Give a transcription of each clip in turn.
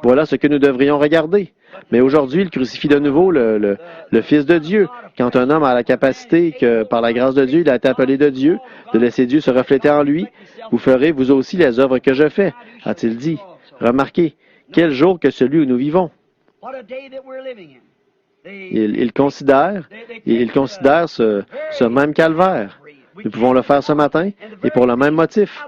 Voilà ce que nous devrions regarder. Mais aujourd'hui, il crucifie de nouveau le Fils de Dieu. Quand un homme a la capacité que, par la grâce de Dieu, il a été appelé de Dieu, de laisser Dieu se refléter en lui, vous ferez vous aussi les œuvres que je fais, a-t-il dit. Remarquez, quel jour que celui où nous vivons. Il considère ce même calvaire. Nous pouvons le faire ce matin et pour le même motif.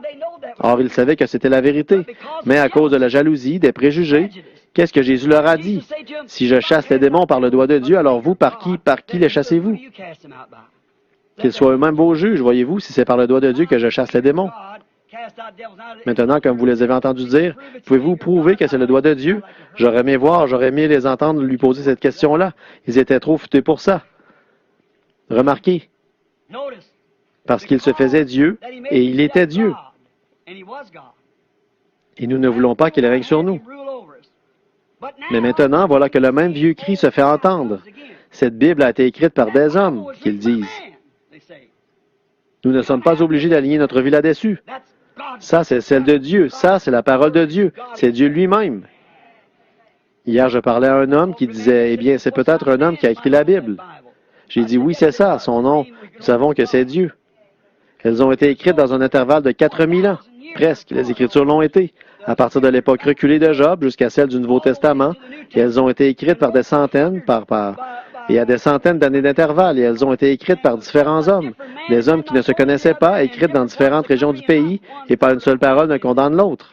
Or, il savait que c'était la vérité. Mais à cause de la jalousie, des préjugés, qu'est-ce que Jésus leur a dit? Si je chasse les démons par le doigt de Dieu, alors vous, par qui les chassez-vous? Qu'ils soient eux-mêmes vos juges, voyez-vous, si c'est par le doigt de Dieu que je chasse les démons. Maintenant, comme vous les avez entendus dire, pouvez-vous prouver que c'est le doigt de Dieu? J'aurais aimé les entendre lui poser cette question-là. Ils étaient trop futés pour ça. Remarquez, parce qu'il se faisait Dieu et il était Dieu. Et nous ne voulons pas qu'il règne sur nous. Mais maintenant, voilà que le même vieux cri se fait entendre. Cette Bible a été écrite par des hommes, qu'ils disent. Nous ne sommes pas obligés d'aligner notre vie là-dessus. Ça, c'est celle de Dieu. Ça, c'est la parole de Dieu. C'est Dieu lui-même. Hier, je parlais à un homme qui disait, eh bien, c'est peut-être un homme qui a écrit la Bible. J'ai dit, oui, c'est ça. Son nom, nous savons que c'est Dieu. Elles ont été écrites dans un intervalle de 4000 ans. Presque. Les Écritures l'ont été. À partir de l'époque reculée de Job jusqu'à celle du Nouveau Testament. Et elles ont été écrites par des centaines, et à des centaines d'années d'intervalle. Et elles ont été écrites par différents hommes. Des hommes qui ne se connaissaient pas, écrites dans différentes régions du pays, et pas une seule parole ne condamne l'autre.